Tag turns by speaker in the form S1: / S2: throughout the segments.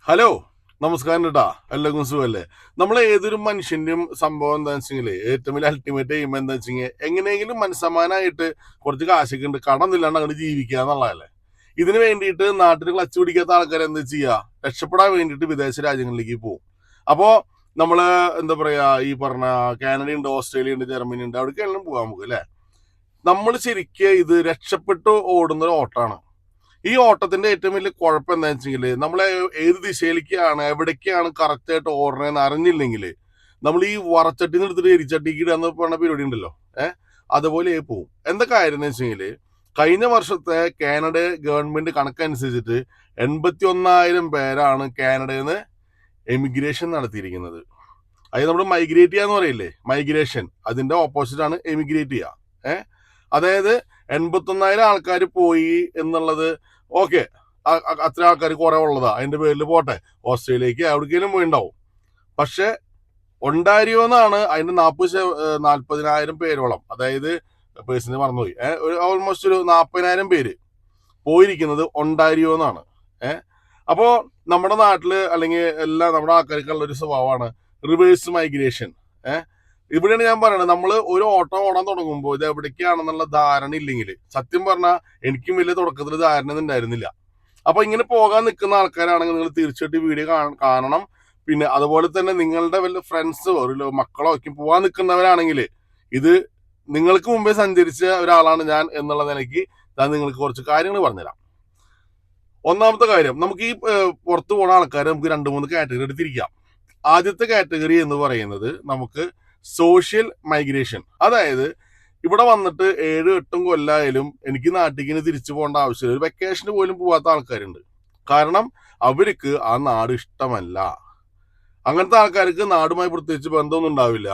S1: Hello, നമസ്കാരം കേട്ടാ. എല്ലാവർക്കും സുഖമല്ലേ? നമ്മൾ ഏതൊരു മനുഷ്യന്റെയും സംഭവം എന്താ വെച്ചെങ്കിൽ ഏറ്റവും വലിയ അൾട്ടിമേറ്റ് ചെയ്യുമ്പോൾ എന്താ വെച്ചെങ്കിൽ എങ്ങനെയെങ്കിലും മനസ്സമാനായിട്ട് കുറച്ച് കാശൊക്കെ ഉണ്ട് കടന്നില്ലാണ്ട് അങ്ങോട്ട് ജീവിക്കുക എന്നുള്ളതല്ലേ. ഇതിന് വേണ്ടിയിട്ട് നാട്ടിൽ ക്ലച്ച് പിടിക്കാത്ത ആൾക്കാർ എന്താ ചെയ്യുക? രക്ഷപ്പെടാൻ വേണ്ടിയിട്ട് വിദേശ രാജ്യങ്ങളിലേക്ക് പോകും. അപ്പോൾ നമ്മൾ എന്താ പറയാ, ഈ പറഞ്ഞ കാനഡ ഉണ്ട്, ഓസ്ട്രേലിയ ഉണ്ട്, ജർമ്മനി ഉണ്ട്, അവിടേക്കെല്ലാം പോകാൻ നമുക്ക് അല്ലേ. നമ്മൾ ശരിക്കും ഇത് രക്ഷപ്പെട്ട് ഓടുന്ന ഒരു ഓട്ടമാണ്. ഈ ഓട്ടത്തിന്റെ ഏറ്റവും വലിയ കുഴപ്പം എന്താ വെച്ചെങ്കിൽ നമ്മളെ ഏത് ദിശയിലേക്കാണ് എവിടേക്കാണ് കറക്റ്റ് ആയിട്ട് ഓടണേന്ന് അറിഞ്ഞില്ലെങ്കിൽ നമ്മൾ ഈ വറച്ചട്ടിന്ന് എടുത്തിട്ട് എരിച്ചട്ടിക്ക് ഇടാന്ന് പറഞ്ഞ പരിപാടി ഉണ്ടല്ലോ. അതുപോലെ പോവും. എന്താ കാര്യം എന്ന് വെച്ചെങ്കിൽ കഴിഞ്ഞ വർഷത്തെ കാനഡ ഗവൺമെന്റ് കണക്കനുസരിച്ചിട്ട് 81,000 പേരാണ് കാനഡയിൽ നിന്ന് എമിഗ്രേഷൻ നടത്തിയിരിക്കുന്നത്. അതായത് നമ്മൾ മൈഗ്രേറ്റ് ചെയ്യാന്ന് പറയില്ലേ, മൈഗ്രേഷൻ, അതിന്റെ ഓപ്പോസിറ്റ് ആണ് എമിഗ്രേറ്റ് ചെയ്യുക. അതായത് 81,000 ആൾക്കാർ പോയി എന്നുള്ളത് ഓക്കെ, അത്ര ആൾക്കാർ കുറെ ഉള്ളതാ, അതിന്റെ പേരിൽ പോട്ടെ, ഓസ്ട്രേലിയക്ക് എവിടേക്കെങ്കിലും പോയിണ്ടാവും. പക്ഷെ ഒണ്ടാരിയോ എന്നാണ് അതിന്റെ 40,000 പേരോളം, അതായത് പേഴ്സണലി മറന്നുപോയി, ഒരു ഓൾമോസ്റ്റ് ഒരു 40,000 പേര് പോയിരിക്കുന്നത് ഒണ്ടാരിയോ എന്നാണ്. അപ്പോ നമ്മുടെ നാട്ടില് അല്ലെങ്കിൽ എല്ലാ നമ്മുടെ ആൾക്കാർക്കുള്ള ഒരു സ്വഭാവമാണ് റിവേഴ്സ് മൈഗ്രേഷൻ. ഇവിടെയാണ് ഞാൻ പറയുന്നത്, നമ്മൾ ഒരു ഓട്ടം ഓടാൻ തുടങ്ങുമ്പോൾ ഇത് എവിടേക്കാണെന്നുള്ള ധാരണ ഇല്ലെങ്കിൽ, സത്യം പറഞ്ഞാൽ എനിക്കും വലിയ തുടക്കത്തിൽ ധാരണ ഉണ്ടായിരുന്നില്ല. അപ്പൊ ഇങ്ങനെ പോകാൻ നിൽക്കുന്ന ആൾക്കാരാണെങ്കിൽ നിങ്ങൾ തീർച്ചയായിട്ടും വീഡിയോ കാണണം. പിന്നെ അതുപോലെ തന്നെ നിങ്ങളുടെ വല്ല ഫ്രണ്ട്സോ ഒരു മക്കളോ ഒക്കെ പോകാൻ നിൽക്കുന്നവരാണെങ്കിൽ ഇത് നിങ്ങൾക്ക് മുമ്പേ സഞ്ചരിച്ച ഒരാളാണ് ഞാൻ എന്നുള്ള നിലയ്ക്ക് ഞാൻ നിങ്ങൾക്ക് കുറച്ച് കാര്യങ്ങൾ പറഞ്ഞുതരാം. ഒന്നാമത്തെ കാര്യം, നമുക്ക് ഈ പുറത്തു പോണ ആൾക്കാരെ നമുക്ക് 2-3 കാറ്റഗറി എടുത്തിരിക്കാം. ആദ്യത്തെ കാറ്റഗറി എന്ന് പറയുന്നത് നമുക്ക് സോഷ്യൽ മൈഗ്രേഷൻ. അതായത് ഇവിടെ വന്നിട്ട് 7-8 കൊല്ലായാലും എനിക്ക് നാട്ടിലേക്ക് തിരിച്ചു പോകേണ്ട ആവശ്യമില്ല, ഒരു വെക്കേഷന് പോലും പോവാത്ത ആൾക്കാരുണ്ട്. കാരണം അവർക്ക് ആ നാട് ഇഷ്ടമല്ല. അങ്ങനത്തെ ആൾക്കാർക്ക് നാടുമായി പ്രത്യേകിച്ച് ബന്ധമൊന്നും ഉണ്ടാവില്ല.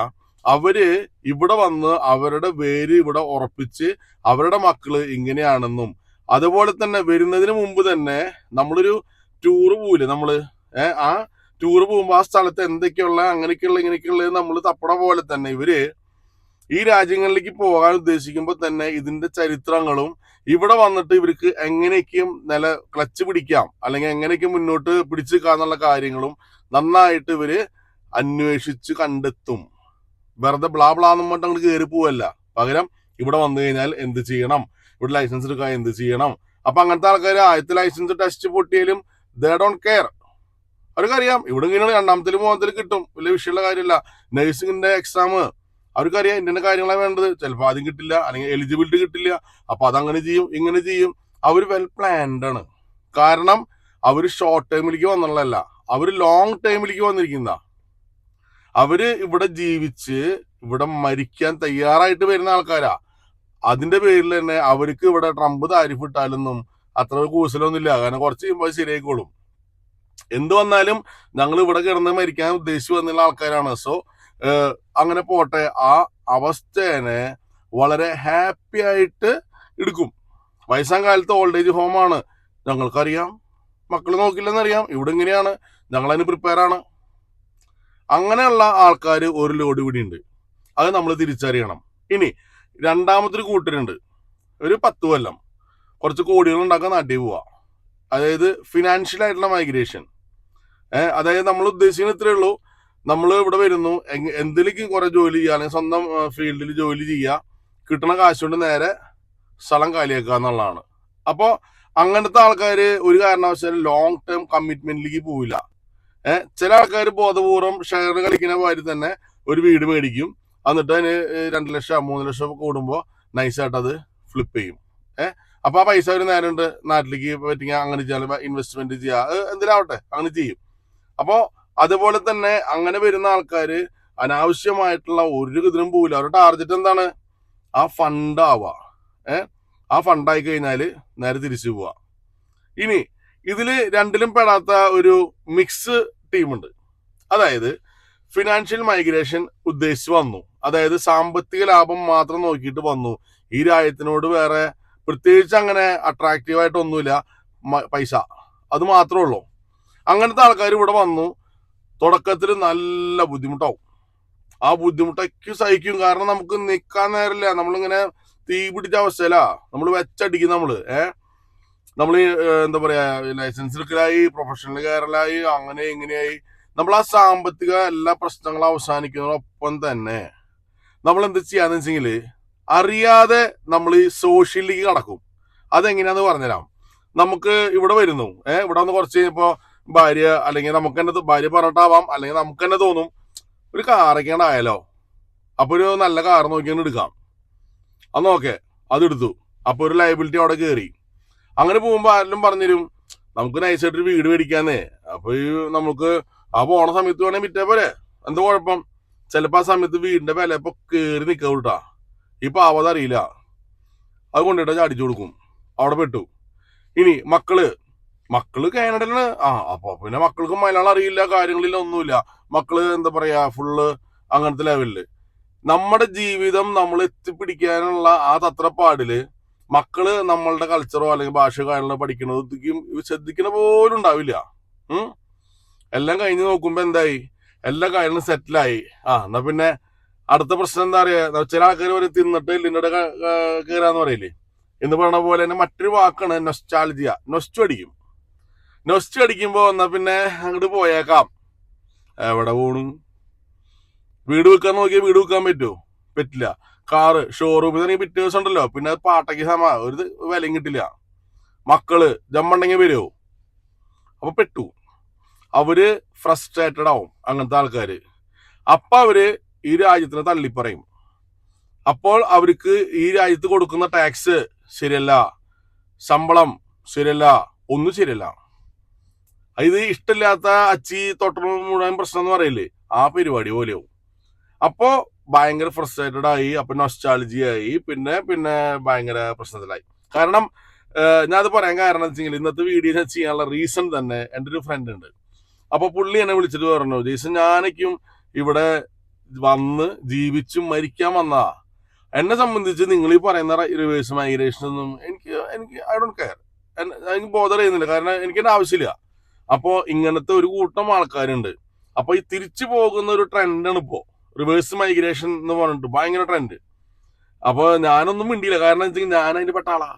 S1: അവര് ഇവിടെ വന്ന് അവരുടെ വേര് ഇവിടെ ഉറപ്പിച്ച് അവരുടെ മക്കള് ഇങ്ങനെയാണെന്നും, അതുപോലെ തന്നെ വരുന്നതിന് മുമ്പ് തന്നെ നമ്മളൊരു ടൂറ് പോവില്ലേ നമ്മള്, ആ ടൂർ പോകുമ്പോൾ ആ സ്ഥലത്ത് എന്തൊക്കെയുള്ള അങ്ങനെയൊക്കെയുള്ള ഇങ്ങനെയൊക്കെയുള്ള നമ്മൾ തപ്പണ പോലെ തന്നെ ഇവര് ഈ രാജ്യങ്ങളിലേക്ക് പോകാൻ ഉദ്ദേശിക്കുമ്പോൾ തന്നെ ഇതിന്റെ ചരിത്രങ്ങളും ഇവിടെ വന്നിട്ട് ഇവർക്ക് എങ്ങനെയൊക്കെയും ക്ലച്ച് പിടിക്കാം അല്ലെങ്കിൽ എങ്ങനെയൊക്കെ മുന്നോട്ട് പിടിച്ചു നിൽക്കാന്നുള്ള കാര്യങ്ങളും നന്നായിട്ട് ഇവര് അന്വേഷിച്ച് കണ്ടെത്തും. വെറുതെ ബ്ലാബ്ലാന്നും പറഞ്ഞിട്ട് അങ്ങോട്ട് കയറി പോവല്ല. പകരം ഇവിടെ വന്നു കഴിഞ്ഞാൽ എന്ത് ചെയ്യണം, ഇവിടെ ലൈസൻസ് എടുക്കാൻ എന്ത് ചെയ്യണം. അപ്പൊ അങ്ങനത്തെ ആൾക്കാർ ആദ്യത്തെ ലൈസൻസ് ടെസ്റ്റ് പൊട്ടിയാലും ദേ ഡോണ്ട് കെയർ. അവർക്കറിയാം ഇവിടെ ഇങ്ങനെയാണ്, 2-3 കിട്ടും, വലിയ വിഷയമുള്ള കാര്യമില്ല. നഴ്സിംഗിന്റെ എക്സാം അവർക്കറിയാം ഇന്ത്യന്റെ കാര്യങ്ങളാണ് വേണ്ടത്. ചിലപ്പോൾ ആദ്യം കിട്ടില്ല, അല്ലെങ്കിൽ എലിജിബിലിറ്റി കിട്ടില്ല. അപ്പൊ അതങ്ങനെ ചെയ്യും, ഇങ്ങനെ ചെയ്യും. അവർ വെൽ പ്ലാൻഡ് ആണ്. കാരണം അവർ ഷോർട്ട് ടൈമിലേക്ക് വന്നുള്ളതല്ല, അവർ ലോങ് ടൈമിലേക്ക് വന്നിരിക്കുന്ന. അവര് ഇവിടെ ജീവിച്ച് ഇവിടെ മരിക്കാൻ തയ്യാറായിട്ട് വരുന്ന ആൾക്കാരാ. അതിന്റെ പേരിൽ തന്നെ അവർക്ക് ഇവിടെ ട്രംപ് താരിഫ് ഇട്ടാലൊന്നും അത്ര കൂസലൊന്നുമില്ല. കാരണം കുറച്ച് കഴിയുമ്പോൾ ശരിയായിക്കോളും. എന്ത് വന്നാലും ഞങ്ങൾ ഇവിടെ കിടന്ന് മരിക്കാൻ ഉദ്ദേശിച്ചു വന്നുള്ള ആൾക്കാരാണ്. സോ അങ്ങനെ പോട്ടെ. ആ അവസ്ഥേനെ വളരെ ഹാപ്പി ആയിട്ട് എടുക്കും. വയസ്സാം കാലത്ത് ഓൾഡ് ഏജ് ഹോമാണ്, ഞങ്ങൾക്കറിയാം, മക്കൾ നോക്കില്ലെന്നറിയാം, ഇവിടെ ഇങ്ങനെയാണ്, ഞങ്ങളതിന് പ്രിപ്പയർ ആണ്. അങ്ങനെയുള്ള ആൾക്കാർ ഒരു ലോഡ് ഇവിടെ ഉണ്ട്. അത് നമ്മൾ തിരിച്ചറിയണം. ഇനി രണ്ടാമതൊരു കൂട്ടരുണ്ട്, ഒരു 10 കൊല്ലം കുറച്ച് കോടികൾ ഉണ്ടാക്കാൻ നാട്ടിൽ പോവാ. അതായത് ഫിനാൻഷ്യൽ ആയിട്ടുള്ള മൈഗ്രേഷൻ. അതായത് നമ്മൾ ഉദ്ദേശിക്കുന്നത് ഇത്രയേ ഉള്ളൂ, നമ്മൾ ഇവിടെ വരുന്നു, എന്തിലേക്ക് കുറെ ജോലി ചെയ്യുക, അല്ലെങ്കിൽ സ്വന്തം ഫീൽഡിൽ ജോലി ചെയ്യുക, കിട്ടുന്ന കാശ് കൊണ്ട് നേരെ സ്ഥലം കാലിയാക്കുക എന്നുള്ളതാണ്. അപ്പോൾ അങ്ങനത്തെ ആൾക്കാർ ഒരു കാരണവശാലും ലോങ് ടേം കമ്മിറ്റ്മെന്റിലേക്ക് പോവില്ല. ചില ആൾക്കാർ ബോധപൂർവം ഷെയർ കളിക്കുന്ന മാതിരി തന്നെ ഒരു വീട് മേടിക്കും, എന്നിട്ട് അതിന് 2 ലക്ഷം 3 ലക്ഷം കൂടുമ്പോൾ നൈസായിട്ട് അത് ഫ്ലിപ്പ് ചെയ്യും. അപ്പൊ ആ പൈസ ഒരു നേരമുണ്ട് നാട്ടിലേക്ക് പറ്റിയ അങ്ങനെ ചെയ്യാൻ, ഇൻവെസ്റ്റ്മെന്റ് ചെയ്യുക, എന്തിനാവട്ടെ അങ്ങനെ ചെയ്യും. അപ്പോ അതുപോലെ തന്നെ അങ്ങനെ വരുന്ന ആൾക്കാര് അനാവശ്യമായിട്ടുള്ള ഒരു ഇതിനും പോവില്ല. അവരുടെ ടാർഗറ്റ് എന്താണ്? ആ ഫണ്ട് ആവുക. ആ ഫണ്ടായി കഴിഞ്ഞാല് നേരെ തിരിച്ചു പോവാ. ഇനി ഇതില് രണ്ടിലും പെടാത്ത ഒരു മിക്സ് ടീമുണ്ട്. അതായത് ഫിനാൻഷ്യൽ മൈഗ്രേഷൻ ഉദ്ദേശിച്ച് വന്നു, അതായത് സാമ്പത്തിക ലാഭം മാത്രം നോക്കിയിട്ട് വന്നു. ഈ രാജ്യത്തിനോട് വേറെ പ്രത്യേകിച്ച് അങ്ങനെ അട്രാക്റ്റീവായിട്ടൊന്നുമില്ല, പൈസ അത് മാത്രമേ ഉള്ളൂ. അങ്ങനത്തെ ആൾക്കാർ ഇവിടെ വന്നു. തുടക്കത്തിൽ നല്ല ബുദ്ധിമുട്ടാവും. ആ ബുദ്ധിമുട്ടൊക്കെ സഹിക്കും. കാരണം നമുക്ക് നിൽക്കാൻ നേരമില്ല, നമ്മളിങ്ങനെ തീ പിടിച്ച അവസ്ഥയിലാ നമ്മൾ വെച്ചടിക്കും. നമ്മൾ എന്താ പറയാ ലൈസൻസ് എടുക്കലായി, പ്രൊഫഷണൽ കയറലായി, അങ്ങനെ ഇങ്ങനെയായി. നമ്മൾ ആ സാമ്പത്തിക എല്ലാ പ്രശ്നങ്ങളും അവസാനിക്കുന്നതിനൊപ്പം തന്നെ നമ്മൾ എന്ത് ചെയ്യാന്ന് വെച്ചെങ്കിൽ അറിയാതെ നമ്മൾ ഈ സോഷ്യലിലേക്ക് കടക്കും. അതെങ്ങനെയാന്ന് പറഞ്ഞുതരാം. നമുക്ക് ഇവിടെ വരുന്നു, ഇവിടെ വന്ന് കുറച്ച് കഴിഞ്ഞപ്പോ ഭാര്യ, അല്ലെങ്കിൽ നമുക്ക് തന്നെ ഭാര്യ പറഞ്ഞിട്ടാവാം, അല്ലെങ്കിൽ നമുക്ക് തന്നെ തോന്നും ഒരു കാറൊക്കെയാണ് ആയാലോ, അപ്പൊ ഒരു നല്ല കാർ നോക്കിയാണ് എടുക്കാം. അന്ന് ഓക്കെ, അതെടുത്തു. അപ്പൊ ഒരു ലയബിലിറ്റി അവിടെ കയറി. അങ്ങനെ പോകുമ്പോ ആരെങ്കിലും പറഞ്ഞുതരും നമുക്ക് നൈസായിട്ടൊരു വീട് മേടിക്കാന്നേ. അപ്പൊ ഈ നമുക്ക് ആ പോണ സമയത്ത് വേണേ വിറ്റാ പോരെ, എന്താ കുഴപ്പം? ചിലപ്പോ ആ സമയത്ത് വീടിന്റെ വില ഇപ്പൊ കയറി നിൽക്കുക കേട്ടാ. ഈ പാവത അറിയില്ല, അത് കൊണ്ടിട്ട് ചാടിച്ചു കൊടുക്കും, അവിടെ പെട്ടു. ഇനി മക്കള് കാനഡയിലാണ്. അപ്പൊ പിന്നെ മക്കൾക്ക് മലയാളം അറിയില്ല, കാര്യങ്ങളില്ല, ഒന്നുമില്ല. മക്കള് എന്താ പറയാ ഫുള്ള് അങ്ങനത്തെ ലെവലില്. നമ്മുടെ ജീവിതം നമ്മൾ എത്തിപ്പിടിക്കാനുള്ള ആ തത്രപ്പാടില് മക്കള് നമ്മളുടെ കൾച്ചറോ അല്ലെങ്കിൽ ഭാഷ കാര്യങ്ങളോ പഠിക്കണതും ശ്രദ്ധിക്കണ പോലും ഉണ്ടാവില്ല. എല്ലാം കഴിഞ്ഞ് നോക്കുമ്പോ എന്തായി, എല്ലാ കാര്യങ്ങളും സെറ്റിലായി. എന്നാ പിന്നെ അടുത്ത പ്രശ്നം എന്താ പറയാ, ചില ആൾക്കാർ ഒരു തിന്നിട്ട് എല്ലിൻ്റെ കയറാന്ന് പറയില്ലേ, എന്ന് പറഞ്ഞ പോലെ തന്നെ മറ്റൊരു വാക്കാണ് നൊസ്റ്റാൾജിയ. നൊസ്റ്റ് അടിക്കുമ്പോ എന്നാ പിന്നെ അങ്ങോട്ട് പോയേക്കാം. എവിടെ പോണു? വീട് വെക്കാൻ നോക്കിയാൽ വീട് വെക്കാൻ പറ്റുമോ? പറ്റില്ല. കാറ് ഷോറൂമിൽ തന്നെ പിറ്റേ ദിവസം ഉണ്ടല്ലോ, പിന്നെ അത് പാട്ടയ്ക്ക് ഒരു വിലയും കിട്ടില്ല. മക്കള് ജമ്മുണ്ടെങ്കിൽ വരുമോ? അപ്പൊ പെട്ടു. അവര് ഫ്രസ്ട്രേറ്റഡ് ആവും അങ്ങനത്തെ ആൾക്കാര്. അപ്പൊ അവര് ഈ രാജ്യത്തിന് തള്ളിപ്പറയും. അപ്പോൾ അവർക്ക് ഈ രാജ്യത്ത് കൊടുക്കുന്ന ടാക്സ് ശരിയല്ല, ശമ്പളം ശരിയല്ല, ഒന്നും ശരിയല്ല. ഇത് ഇഷ്ടമില്ലാത്ത അച്ചി തൊട്ടു മുഴുവൻ പ്രശ്നം എന്ന് പറയില്ലേ, ആ പരിപാടി പോലെയാവും. അപ്പോ ഭയങ്കര ഫ്രസ്ട്രേറ്റഡ് ആയി, അപ്പൊ നൊസ്റ്റാൾജി ആയി, പിന്നെ ഭയങ്കര പ്രശ്നത്തിലായി. കാരണം ഞാൻ അത് പറയാൻ കാരണം വെച്ചെങ്കിൽ ഇന്നത്തെ വീഡിയോ ഞാൻ ചെയ്യാനുള്ള റീസൺ തന്നെ എൻ്റെ ഒരു ഫ്രണ്ട് ഉണ്ട്. അപ്പൊ പുള്ളി എന്നെ വിളിച്ചിട്ട് പറഞ്ഞു, ജയ്സൺ ഞാനേക്കും ഇവിടെ വന്ന് ജീവിച്ചും മരിക്കാൻ വന്നതാ. എന്നെ സംബന്ധിച്ച് നിങ്ങൾ ഈ പറയുന്ന റിവേഴ്സ് മൈഗ്രേഷൻ ഒന്നും എനിക്ക് ഐ ഡോണ്ട് കെയർ, എനിക്ക് ബോധർ ചെയ്യുന്നില്ല. കാരണം എനിക്കെന്റെ ആവശ്യമില്ല. അപ്പോ ഇങ്ങനത്തെ ഒരു കൂട്ടം ആൾക്കാരുണ്ട്. അപ്പൊ ഈ തിരിച്ചു പോകുന്ന ഒരു ട്രെൻഡാണ് ഇപ്പോ റിവേഴ്സ് മൈഗ്രേഷൻ എന്ന് പറഞ്ഞിട്ട്, ഭയങ്കര ട്രെൻഡ്. അപ്പൊ ഞാനൊന്നും മിണ്ടിയില്ല, കാരണം വെച്ചാൽ ഞാൻ അതിന്റെ പെട്ട ആളാ.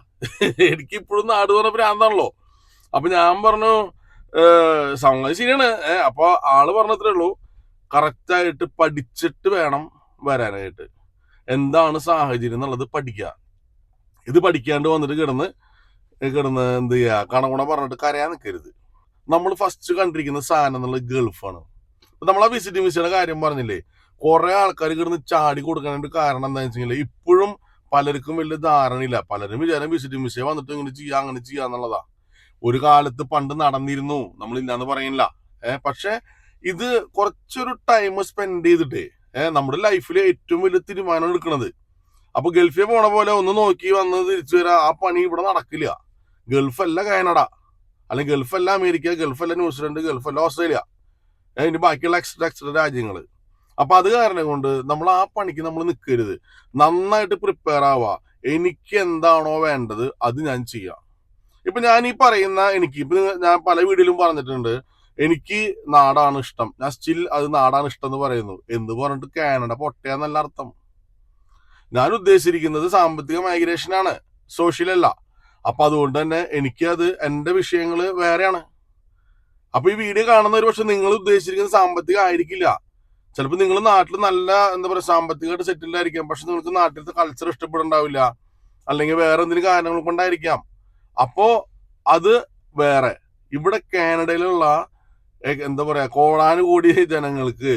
S1: എനിക്ക് ഇപ്പോഴും നാട് പറഞ്ഞ ഭ്രാന്താണല്ലോ. അപ്പൊ ഞാൻ പറഞ്ഞു സംഗതി ശരിയാണ്. അപ്പൊ ആള് പറഞ്ഞത്രേ ഉള്ളൂ, കറക്റ്റായിട്ട് പഠിച്ചിട്ട് വേണം വരാനായിട്ട്. എന്താണ് സാഹചര്യം എന്നുള്ളത് പഠിക്കുക. ഇത് പഠിക്കാണ്ട് വന്നിട്ട് കിടന്ന് എന്ത് ചെയ്യാ, കണകുണ പറഞ്ഞിട്ട് കരയാൻ നിൽക്കരുത്. നമ്മൾ ഫസ്റ്റ് കണ്ടിരിക്കുന്ന സാധനം എന്നുള്ളത് ഗൾഫാണ്. നമ്മൾ ആ വിസിറ്റിംഗ് വിസയുടെ കാര്യം പറഞ്ഞില്ലേ, കുറെ ആൾക്കാർ കിടന്ന് ചാടി കൊടുക്കാനായിട്ട് കാരണം എന്താണെന്ന് വെച്ചിട്ടുണ്ടെങ്കിൽ ഇപ്പോഴും പലർക്കും വലിയ ധാരണയില്ല. പലരും വിചാരം വിസിറ്റിംഗ് വിസ വന്നിട്ട് ഇങ്ങനെ ചെയ്യാം അങ്ങനെ ചെയ്യാന്നുള്ളതാ. ഒരു കാലത്ത് പണ്ട് നടന്നിരുന്നു, നമ്മളില്ലാന്ന് പറയുന്നില്ല. പക്ഷെ ഇത് കുറച്ചൊരു ടൈം സ്പെൻഡ് ചെയ്തിട്ടേ നമ്മുടെ ലൈഫിൽ ഏറ്റവും വലിയ തീരുമാനം എടുക്കണത്. അപ്പൊ ഗൾഫിൽ പോണ പോലെ ഒന്ന് നോക്കി വന്ന് തിരിച്ചു വരാ, ആ പണി ഇവിടെ നടക്കില്ല. ഗൾഫല്ല കാനഡ, അല്ലെങ്കിൽ ഗൾഫല്ല അമേരിക്ക, ഗൾഫല്ല ന്യൂസിലൻഡ്, ഗൾഫല്ല ഓസ്ട്രേലിയ, അതിന്റെ ബാക്കിയുള്ള എക്സ്ട്രാ രാജ്യങ്ങള്. അപ്പൊ അത് കാരണം കൊണ്ട് നമ്മൾ ആ പണിക്ക് നമ്മൾ നിൽക്കരുത്. നന്നായിട്ട് പ്രിപ്പയർ ആവാ. എനിക്ക് എന്താണോ വേണ്ടത് അത് ഞാൻ ചെയ്യാം. ഇപ്പൊ ഞാൻ ഈ പറയുന്ന ഇപ്പൊ ഞാൻ പല വീഡിയോയിലും പറഞ്ഞിട്ടുണ്ട്, എനിക്ക് നാടാണ് ഇഷ്ടം, ഞാൻ സ്റ്റിൽ അത് നാടാണ് ഇഷ്ടം എന്ന് പറയുന്നു. എന്ന് പറഞ്ഞിട്ട് കാനഡ പൊട്ടയാന്നല്ല അർത്ഥം. ഞാൻ ഉദ്ദേശിച്ചിരിക്കുന്നത് സാമ്പത്തിക മൈഗ്രേഷനാണ്, സോഷ്യൽ അല്ല. അപ്പൊ അതുകൊണ്ട് തന്നെ എനിക്കത് എന്റെ വിഷയങ്ങള് വേറെയാണ്. അപ്പൊ ഈ വീഡിയോ കാണുന്ന ഒരു പക്ഷെ നിങ്ങൾ ഉദ്ദേശിച്ചിരിക്കുന്നത് സാമ്പത്തികം ആയിരിക്കില്ല. ചിലപ്പോൾ നിങ്ങൾ നാട്ടിൽ നല്ല എന്താ പറയുക സാമ്പത്തികമായിട്ട് സെറ്റിൽഡ് ആയിരിക്കാം, പക്ഷെ നിങ്ങൾക്ക് നാട്ടിലത്തെ കൾച്ചർ ഇഷ്ടപ്പെടുന്നുണ്ടാവില്ല, അല്ലെങ്കിൽ വേറെ എന്തെങ്കിലും കാരണങ്ങൾ കൊണ്ടായിരിക്കാം. അപ്പോ അത് വേറെ. ഇവിടെ കാനഡയിലുള്ള എന്താ പറയാ കോടാനുകൂടി ജനങ്ങൾക്ക്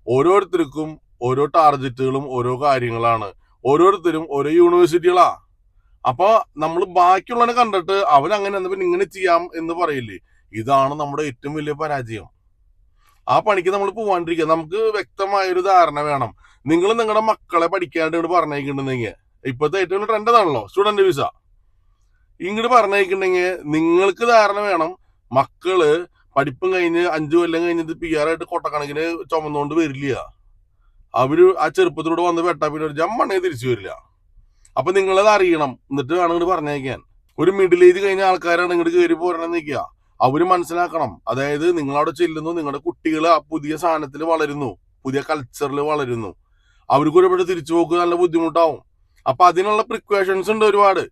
S1: ഓരോരുത്തർക്കും ഓരോ ടാർഗറ്റുകളും ഓരോ കാര്യങ്ങളാണ്. ഓരോരുത്തരും ഓരോ യൂണിവേഴ്സിറ്റികളാ. അപ്പൊ നമ്മൾ ബാക്കിയുള്ളവനെ കണ്ടിട്ട് അവൻ അങ്ങനെ എന്താ പിന്നെ ഇങ്ങനെ ചെയ്യാം എന്ന് പറയില്ലേ. ഇതാണ് നമ്മുടെ ഏറ്റവും വലിയ പരാജയം. ആ പണിക്ക് നമ്മൾ പോവാണ്ടിരിക്കുക. നമുക്ക് വ്യക്തമായൊരു ധാരണ വേണം. നിങ്ങൾ നിങ്ങളുടെ മക്കളെ പഠിക്കാണ്ട് ഇങ്ങോട്ട് പറഞ്ഞേക്കുന്നുണ്ടെങ്കിൽ, ഇപ്പോഴത്തെ ഏറ്റവും വലിയ ട്രെൻഡ് ആണല്ലോ സ്റ്റുഡന്റ് വിസ, ഇങ്ങോട്ട് പറഞ്ഞേക്കുന്നുണ്ടെങ്കിൽ നിങ്ങൾക്ക് ധാരണ വേണം. മക്കള് പഠിപ്പും കഴിഞ്ഞ് 5 കൊല്ലം കഴിഞ്ഞിട്ട് PR ആയിട്ട് കൊട്ടക്കണക്കിന് ചുമന്നുകൊണ്ട് വരില്ല. അവര് ആ ചെറുപ്പത്തിലൂടെ വന്ന് പെട്ടാ പിന്നെ ഒരു ജമ്മണ്ണേ തിരിച്ചു വരില്ല. അപ്പൊ നിങ്ങളത് അറിയണം, എന്നിട്ട് വേണം ഇങ്ങോട്ട് പറഞ്ഞേക്കാൻ. ഒരു മിഡിൽ ഏജ് കഴിഞ്ഞ ആൾക്കാരാണ് ഇങ്ങോട്ട് കയറി പോരണം നിൽക്കുക. അവര് മനസ്സിലാക്കണം, അതായത് നിങ്ങളവിടെ ചെല്ലുന്നു, നിങ്ങളുടെ കുട്ടികൾ ആ പുതിയ സാധനത്തിൽ വളരുന്നു, പുതിയ കൾച്ചറിൽ വളരുന്നു. അവർക്ക് ഒരുപാട് തിരിച്ചു പോക്ക് നല്ല ബുദ്ധിമുട്ടാവും. അപ്പൊ അതിനുള്ള പ്രിക്കോഷൻസ് ഉണ്ട് ഒരുപാട്.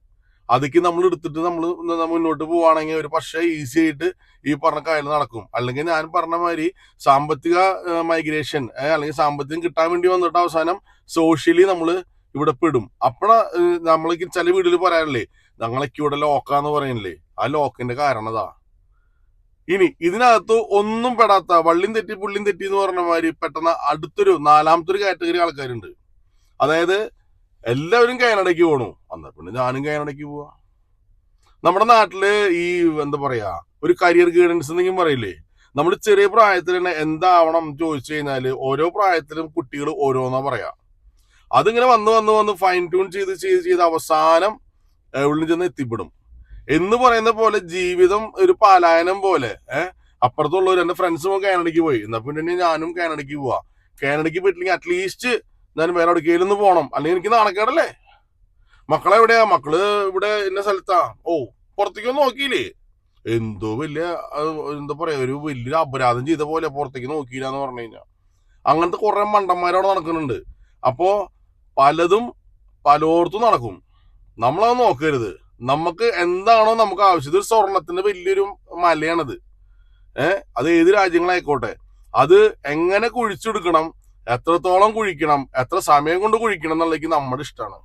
S1: അതൊക്കെ നമ്മൾ എടുത്തിട്ട് നമ്മൾ മുന്നോട്ട് പോവുകയാണെങ്കിൽ ഒരു പക്ഷേ ഈസി ആയിട്ട് ഈ പറഞ്ഞ കാര്യം നടക്കും. അല്ലെങ്കിൽ ഞാൻ പറഞ്ഞ മാതിരി സാമ്പത്തിക മൈഗ്രേഷൻ അല്ലെങ്കിൽ സാമ്പത്തികം കിട്ടാൻ വേണ്ടി വന്നിട്ട് അവസാനം സോഷ്യലി നമ്മൾ ഇവിടെ പെടും. അപ്പോഴാ നമ്മൾക്ക് ചില വീടുകളിൽ പറയാറില്ലേ, ഞങ്ങളൊക്കെ ഇവിടെ ലോക്കാന്ന് പറയുന്നില്ലേ, ആ ലോക്കിന്റെ കാരണം അതാ. ഇനി ഇതിനകത്ത് ഒന്നും പെടാത്ത വള്ളിയും തെറ്റി പുള്ളിയും തെറ്റി എന്ന് പറഞ്ഞ മാതിരി പെട്ടെന്ന് അടുത്തൊരു നാലാമത്തെ ഒരു കാറ്റഗറി ആൾക്കാരുണ്ട്. അതായത് എല്ലാവരും കാനഡയ്ക്ക് പോകണു, എന്നാ പിന്നെ ഞാനും കാനഡയ്ക്ക് പോവാ. നമ്മുടെ നാട്ടില് ഈ എന്താ പറയാ ഒരു കരിയർ ഗൈഡൻസ് എന്നെങ്കിലും പറയില്ലേ, നമ്മൾ ചെറിയ പ്രായത്തിൽ തന്നെ എന്താവണം ചോദിച്ചു കഴിഞ്ഞാല് ഓരോ പ്രായത്തിലും കുട്ടികൾ ഓരോന്നാ പറയാ. അതിങ്ങനെ വന്ന് ഫൈൻ ട്യൂൺ ചെയ്ത് അവസാനം ഉള്ളിൽ ചെന്ന് എത്തിപ്പെടും. എന്ന് പറയുന്ന പോലെ ജീവിതം ഒരു പലായനം പോലെ. അപ്പുറത്തുള്ളവർ എന്റെ ഫ്രണ്ട്സും കാനഡയ്ക്ക് പോയി, എന്നാ പിന്നെ ഞാനും കാനഡയ്ക്ക് പോവാ. കാനഡയ്ക്ക് പോയിട്ടില്ലെങ്കിൽ അറ്റ്ലീസ്റ്റ് ഞാൻ വേറെ എവിടേക്കെങ്കിലും ഒന്ന് പോകണം, അല്ലെങ്കിൽ എനിക്ക് നാണക്കേടല്ലേ. മക്കളെ എവിടെയാ? മക്കള് ഇവിടെ ഇന്ന സ്ഥലത്താ. ഓ, പുറത്തേക്കൊന്നും നോക്കിയില്ലേ? എന്തോ വലിയ എന്താ പറയാ ഒരു വലിയൊരു അപരാധം ചെയ്ത പോലെ പുറത്തേക്ക് നോക്കിയില്ല എന്ന് പറഞ്ഞു കഴിഞ്ഞാൽ. അങ്ങനത്തെ കുറെ മണ്ടന്മാരവിടെ നടക്കുന്നുണ്ട്. അപ്പോ പലതും പലോർത്തും നടക്കും. നമ്മളത് നോക്കരുത്. നമുക്ക് എന്താണോ നമുക്ക് ആവശ്യം. ഇതൊരു സ്വർണത്തിന്റെ വലിയൊരു മലയാണത്. അത് ഏത് രാജ്യങ്ങളായിക്കോട്ടെ, അത് എങ്ങനെ കുഴിച്ചെടുക്കണം, എത്രത്തോളം കുഴിക്കണം, എത്ര സമയം കൊണ്ട് കുഴിക്കണം എന്നുള്ളതൊക്കെ നമ്മുടെ ഇഷ്ടമാണ്.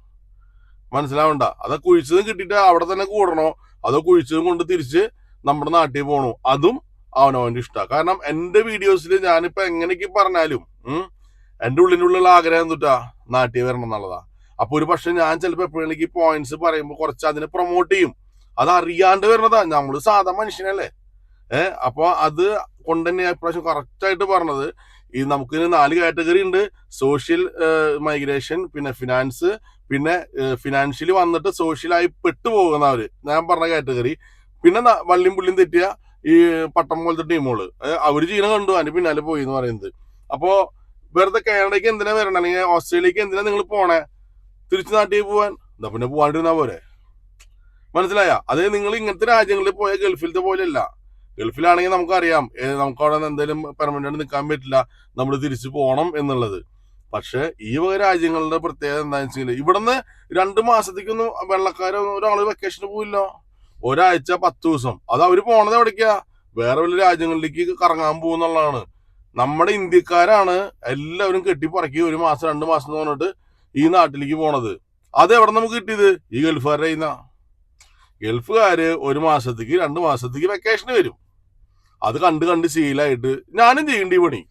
S1: മനസ്സിലാവണ്ട. അത് കുഴിച്ചതും കിട്ടിയിട്ട് അവിടെ തന്നെ കൂടണോ, അതോ കുഴിച്ചതും കൊണ്ട് തിരിച്ച് നമ്മുടെ നാട്ടിൽ പോകണോ, അതും അവനവന്റെ ഇഷ്ടമാണ്. കാരണം എന്റെ വീഡിയോസിൽ ഞാനിപ്പോ എങ്ങനെയൊക്കെ പറഞ്ഞാലും എന്റെ ഉള്ളിലുള്ള ആഗ്രഹം എന്തുട്ടാ, നാട്ടിൽ വരണം എന്നുള്ളതാ. അപ്പൊ ഒരു പക്ഷെ ഞാൻ ചിലപ്പോ എപ്പോഴെങ്കിലും പോയിന്റ്സ് പറയുമ്പോൾ കുറച്ച് അതിനെ പ്രൊമോട്ട് ചെയ്യും. അത് അറിയാണ്ട് വരുന്നതാ, നമ്മള് സാധാ മനുഷ്യനല്ലേ. അപ്പൊ അത് കൊണ്ട് തന്നെ ഇപ്രാവശ്യം കറക്റ്റ് ആയിട്ട് പറഞ്ഞത്, ഈ നമുക്ക് 4 കാറ്റഗറി ഉണ്ട്. സോഷ്യൽ മൈഗ്രേഷൻ, പിന്നെ ഫിനാൻസ്, പിന്നെ ഫിനാൻഷ്യലി വന്നിട്ട് സോഷ്യലായി പെട്ടുപോകുന്നവര്, ഞാൻ പറഞ്ഞ കാറ്റഗറി. പിന്നെ വള്ളിയും പുള്ളിയും തെറ്റിയ ഈ പട്ടം പോലത്തെ ടീമുകള്, അവര് ചെയ്യുന്ന കണ്ടു അതിന് പിന്നാലെ പോയി എന്ന് പറയുന്നത്. അപ്പോ വെറുതെ കാനഡയ്ക്ക് എന്തിനാ വരണം, അല്ലെങ്കിൽ ഓസ്ട്രേലിയക്ക് എന്തിനാ നിങ്ങൾ പോണേ, തിരിച്ചു നാട്ടിൽ പോവാൻ. എന്താ പിന്നെ പോവാണ്ടിരുന്നാ പോരെ. മനസ്സിലായ? അതേ നിങ്ങൾ ഇങ്ങനത്തെ രാജ്യങ്ങളിൽ പോയ ഗൾഫിലത്തെ പോലെയല്ല. ഗൾഫിലാണെങ്കിൽ നമുക്കറിയാം നമുക്ക് അവിടെ എന്തെങ്കിലും പെർമനന്റ് നിൽക്കാൻ പറ്റില്ല, നമ്മൾ തിരിച്ചു പോകണം എന്നുള്ളത്. പക്ഷെ ഈ വക രാജ്യങ്ങളുടെ പ്രത്യേകത എന്താണെന്ന് വെച്ചാൽ ഇവിടുന്ന് 2 മാസത്തേക്കൊന്നും വെള്ളക്കാരോ ഒരാള് വെക്കേഷന് പോയില്ലോ. ഒരാഴ്ച 10 ദിവസം. അത് അവര് പോണത് എവിടേക്കാ? വേറെ വല്ല രാജ്യങ്ങളിലേക്ക് കറങ്ങാൻ പോകുന്നുള്ളതാണ്. നമ്മുടെ ഇന്ത്യക്കാരാണ് എല്ലാവരും കെട്ടിപ്പറക്കി 1 മാസം 2 മാസം എന്ന് പറഞ്ഞിട്ട് ഈ നാട്ടിലേക്ക് പോണത്. അത് എവിടെ നമുക്ക് കിട്ടിയത്? ഈ ഗൾഫുകാരുടെ കയ്യിൽ നിന്നാ. ഗൾഫുകാര് 1 മാസത്തേക്ക് 2 മാസത്തേക്ക് വെക്കേഷന് വരും. അത് കണ്ട് ശീലായിട്ട് ഞാനും ചെയ്യേണ്ടി പണി.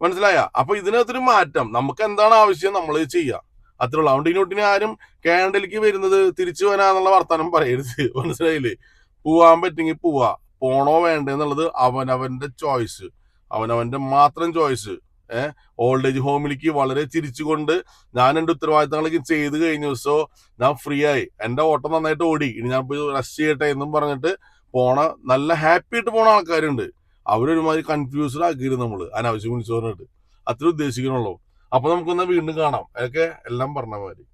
S1: മനസ്സിലായ? അപ്പൊ ഇതിനകത്തൊരു മാറ്റം. നമുക്ക് എന്താണ് ആവശ്യം നമ്മൾ ചെയ്യാം, അത്രേ ഉള്ളൂ. അതുകൊണ്ട് ഇങ്ങോട്ടിന് ആരും കാനഡയിലേക്ക് വരുന്നത് തിരിച്ചു വരാന്നുള്ള വർത്താനം പറയരുത്. മനസ്സിലായില്ലേ? പോവാൻ പറ്റുമെങ്കിൽ പോവാ, പോണോ വേണ്ടേ എന്നുള്ളത് അവനവന്റെ ചോയ്സ്, അവനവന്റെ മാത്രം ചോയ്സ്. ഓൾഡ് ഏജ് ഹോമിലേക്ക് വളരെ ചിരിച്ചുകൊണ്ട് ഞാൻ എന്റെ ഉത്തരവാദിത്തങ്ങളൊക്കെ ചെയ്ത് കഴിഞ്ഞ ദിവസം ഞാൻ ഫ്രീ ആയി, എന്റെ ഓട്ടം നന്നായിട്ട് ഓടി, ഇനി ഞാൻ പോയി റെസ്റ്റ് ചെയ്യട്ടെ എന്നും പറഞ്ഞിട്ട് പോണ നല്ല ഹാപ്പി ആയിട്ട് പോണ ആൾക്കാരുണ്ട്. അവരൊരുമാതിരി കൺഫ്യൂസ്ഡ് ആക്കിയിരുന്നു നമ്മള് അനാവശ്യം വിളിച്ചു പറഞ്ഞിട്ട്. അത്ര ഉദ്ദേശിക്കണുള്ളൂ. അപ്പൊ നമുക്കൊന്ന് വീണ്ടും കാണാം. അതൊക്കെ എല്ലാം പറഞ്ഞ മാതിരി.